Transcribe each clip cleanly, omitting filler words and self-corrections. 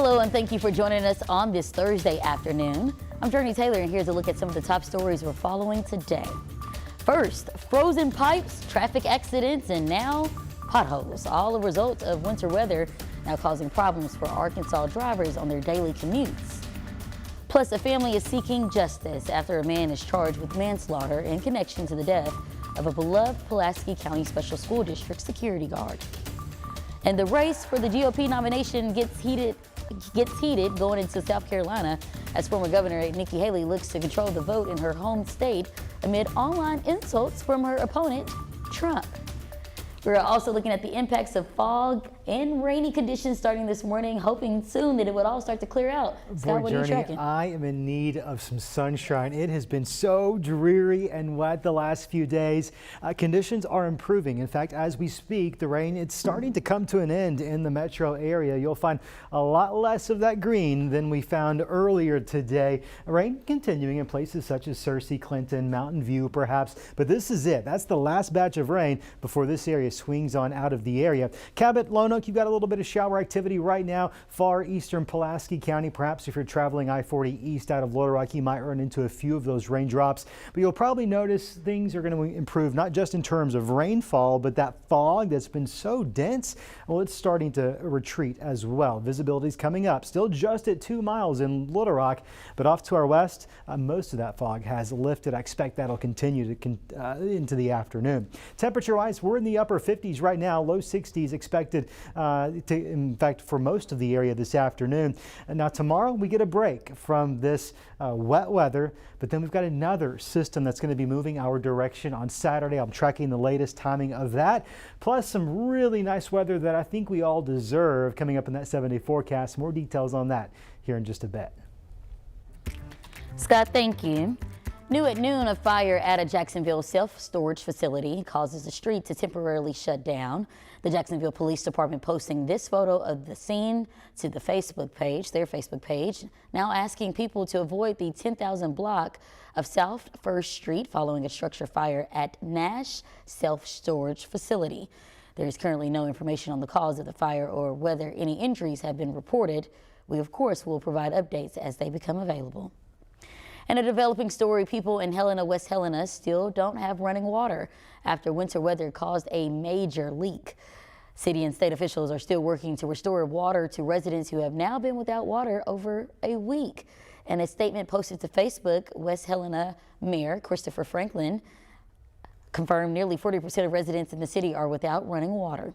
Hello and thank you for joining us on this Thursday afternoon. I'm Jurnee Taylor and here's a look at some of the top stories we're following today. First, frozen pipes, traffic accidents, and now potholes. All a result of winter weather now causing problems for Arkansas drivers on their daily commutes. Plus, a family is seeking justice after a man is charged with manslaughter in connection to the death of a beloved Pulaski County Special School District security guard. And the race for the GOP nomination gets heated going into South Carolina as former Governor Nikki Haley looks to control the vote in her home state amid online insults from her opponent, Trump. We're also looking at the impacts of fog and rainy conditions starting this morning, hoping soon that it would all start to clear out. Scott, what are you tracking? I am in need of some sunshine. It has been so dreary and wet the last few days. Conditions are improving. In fact, as we speak, the rain it's starting to come to an end in the metro area. You'll find a lot less of that green than we found earlier today. Rain continuing in places such as Searcy, Clinton, Mountain View, perhaps. But this is it. That's the last batch of rain before this area swings on out of the area. Cabot, Lonoke, you've got a little bit of shower activity right now. Far eastern Pulaski County, perhaps if you're traveling I-40 east out of Little Rock, you might run into a few of those raindrops. But you'll probably notice things are going to improve, not just in terms of rainfall, but that fog that's been so dense, well, it's starting to retreat as well. Visibility is coming up, still just at 2 miles in Little Rock, but off to our west, most of that fog has lifted. I expect that'll continue to into the afternoon. Temperature-wise, we're in the upper 50s right now, low 60s expected in fact for most of the area this afternoon. And now tomorrow we get a break from this wet weather, but then we've got another system that's going to be moving our direction on Saturday. I'm tracking the latest timing of that, plus some really nice weather that I think we all deserve coming up in that 7-day forecast. More details on that here in just a bit. Scott, thank you. New at noon, a fire at a Jacksonville self-storage facility causes the street to temporarily shut down. The Jacksonville Police Department posting this photo of the scene to the Facebook page, their Facebook page, now asking people to avoid the 10,000 block of South 1st Street following a structure fire at Nash Self-Storage Facility. There is currently no information on the cause of the fire or whether any injuries have been reported. We, of course, will provide updates as they become available. And a developing story, people in Helena, West Helena still don't have running water after winter weather caused a major leak. City and state officials are still working to restore water to residents who have now been without water over a week. In a statement posted to Facebook, West Helena Mayor Christopher Franklin confirmed nearly 40% of residents in the city are without running water.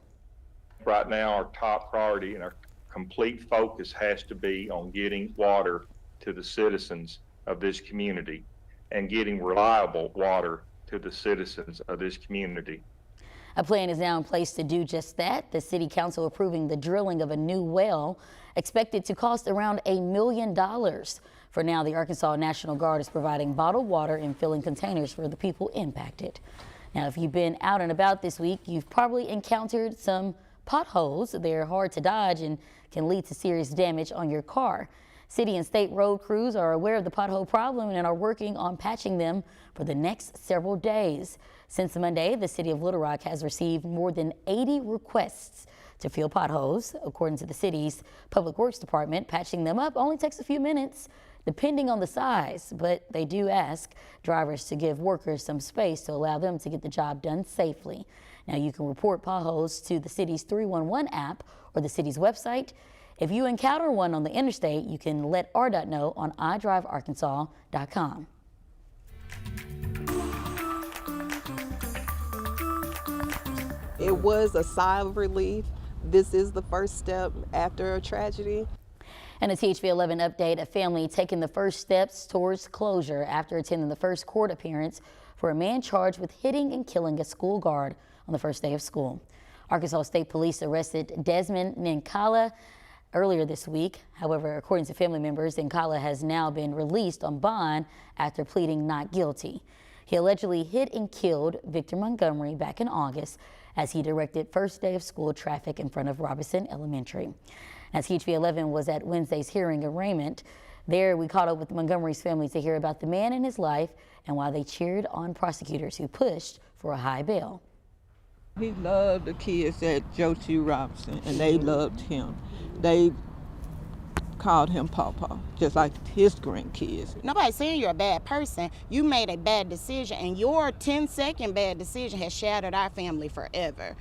Right now, our top priority and our complete focus has to be on getting water to the citizens of this community and getting reliable water to the citizens of this community. A plan is now in place to do just that. The city council approving the drilling of a new well expected to cost around $1 million. For now, the Arkansas National Guard is providing bottled water and filling containers for the people impacted. Now, if you've been out and about this week, you've probably encountered some potholes. They're hard to dodge and can lead to serious damage on your car. City and state road crews are aware of the pothole problem and are working on patching them for the next several days. Since Monday, the city of Little Rock has received more than 80 requests to fill potholes. According to the city's Public Works Department, patching them up only takes a few minutes, depending on the size, but they do ask drivers to give workers some space to allow them to get the job done safely. Now, you can report potholes to the city's 311 app or the city's website. If you encounter one on the interstate, you can let RDOT know on iDriveArkansas.com. It was a sigh of relief. This is the first step after a tragedy. And a THV 11 update, a family taking the first steps towards closure after attending the first court appearance for a man charged with hitting and killing a school guard on the first day of school. Arkansas State Police arrested Desmond Ninkala earlier this week. However, according to family members, Ninkala has now been released on bond after pleading not guilty. He allegedly hit and killed Victor Montgomery back in August as he directed first day of school traffic in front of Robertson Elementary. As THV 11 was at Wednesday's hearing arraignment, there we caught up with Montgomery's family to hear about the man and his life and why they cheered on prosecutors who pushed for a high bail. He loved the kids at Joe T. Robinson, and they loved him. They called him Pawpaw, just like his grandkids. Nobody's saying you're a bad person. You made a bad decision, and your 10-second bad decision has shattered our family forever.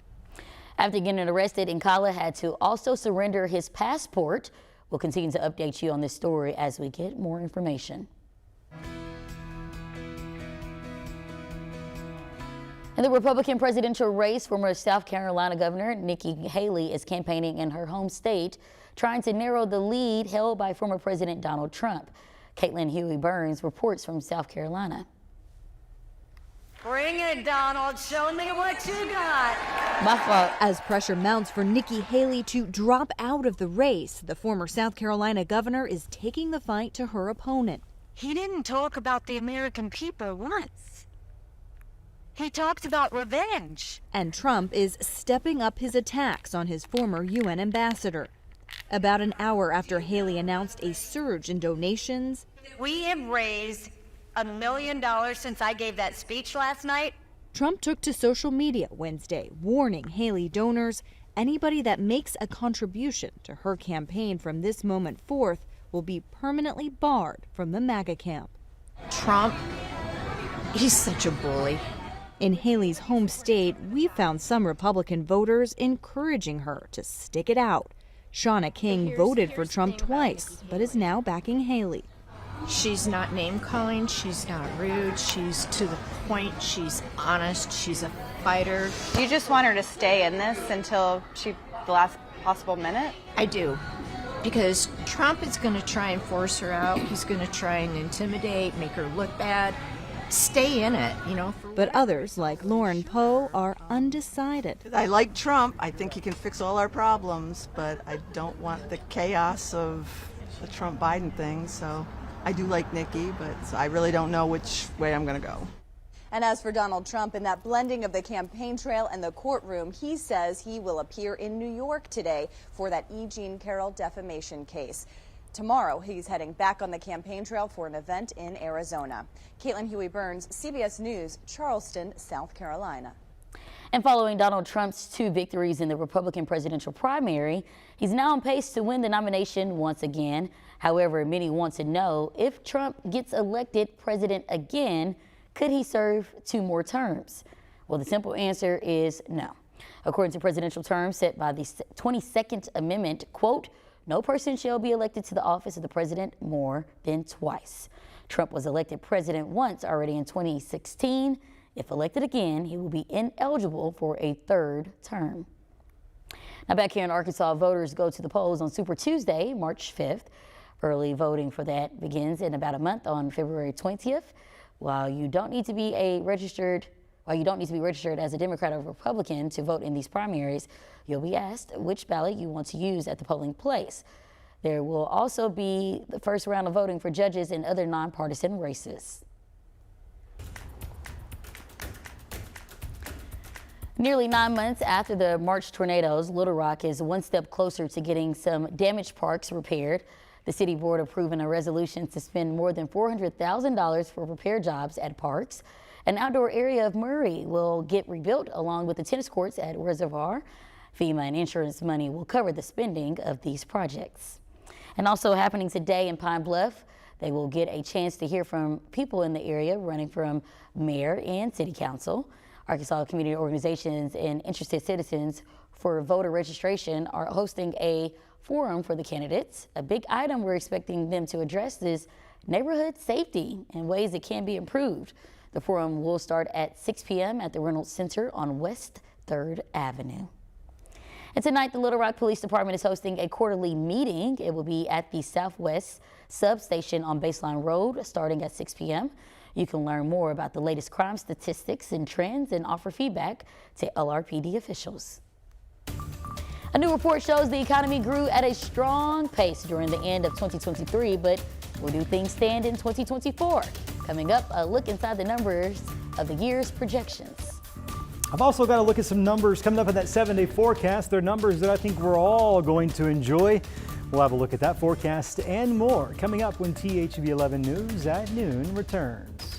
After getting arrested, Nkala had to also surrender his passport. We'll continue to update you on this story as we get more information. In the Republican presidential race, former South Carolina Governor Nikki Haley is campaigning in her home state, trying to narrow the lead held by former President Donald Trump. Caitlin Huey-Burns reports from South Carolina. Bring it, Donald. Show me what you got. My fault. As pressure mounts for Nikki Haley to drop out of the race, the former South Carolina governor is taking the fight to her opponent. He didn't talk about the American people once. He talked about revenge. And Trump is stepping up his attacks on his former UN ambassador. About an hour after Haley announced a surge in donations, We have raised $1 million since I gave that speech last night. Trump took to social media Wednesday, warning Haley donors anybody that makes a contribution to her campaign from this moment forth will be permanently barred from the MAGA camp. Trump, he's such a bully. In Haley's home state, we found some Republican voters encouraging her to stick it out. Shauna King voted for Trump twice, but is now backing Haley. She's not name-calling, she's not rude, she's to the point, she's honest, she's a fighter. You just want her to stay in this until the last possible minute? I do, because Trump is going to try and force her out. He's going to try and intimidate, make her look bad. Stay in it, you know. But others, like Lauren Poe, are undecided. I like Trump. I think he can fix all our problems, but I don't want the chaos of the Trump-Biden thing, so I do like Nikki, but I really don't know which way I'm going to go. And as for Donald Trump, in that blending of the campaign trail and the courtroom, he says he will appear in New York today for that E. Jean Carroll defamation case. Tomorrow, he's heading back on the campaign trail for an event in Arizona. Caitlin Huey-Burns, CBS News, Charleston, South Carolina. And following Donald Trump's 2 victories in the Republican presidential primary, he's now on pace to win the nomination once again. However, many want to know, if Trump gets elected president again, could he serve 2 more terms? Well, the simple answer is no. According to presidential terms set by the 22nd Amendment, quote, no person shall be elected to the office of the president more than twice. Trump was elected president once already in 2016. If elected again, he will be ineligible for a 3rd term. Now back here in Arkansas, voters go to the polls on Super Tuesday, March 5th. Early voting for that begins in about a month on February 20th. While you don't need to be registered as a Democrat or Republican to vote in these primaries, you'll be asked which ballot you want to use at the polling place. There will also be the first round of voting for judges and other nonpartisan races. Nearly 9 months after the March tornadoes, Little Rock is one step closer to getting some damaged parks repaired. The city board approving a resolution to spend more than $400,000 for repair jobs at parks. An outdoor area of Murray will get rebuilt along with the tennis courts at Reservoir. FEMA and insurance money will cover the spending of these projects. And also happening today in Pine Bluff, they will get a chance to hear from people in the area running from mayor and city council. Arkansas community organizations and interested citizens for voter registration are hosting a forum for the candidates. A big item we're expecting them to address is neighborhood safety and ways it can be improved. The forum will start at 6 p.m. at the Reynolds Center on West 3rd Avenue. And tonight, the Little Rock Police Department is hosting a quarterly meeting. It will be at the Southwest Substation on Baseline Road starting at 6 p.m. You can learn more about the latest crime statistics and trends and offer feedback to LRPD officials. A new report shows the economy grew at a strong pace during the end of 2023, but where do things stand in 2024? Coming up, a look inside the numbers of the year's projections. I've also got to look at some numbers coming up in that 7-day forecast. They're numbers that I think we're all going to enjoy. We'll have a look at that forecast and more coming up when THV 11 News at noon returns.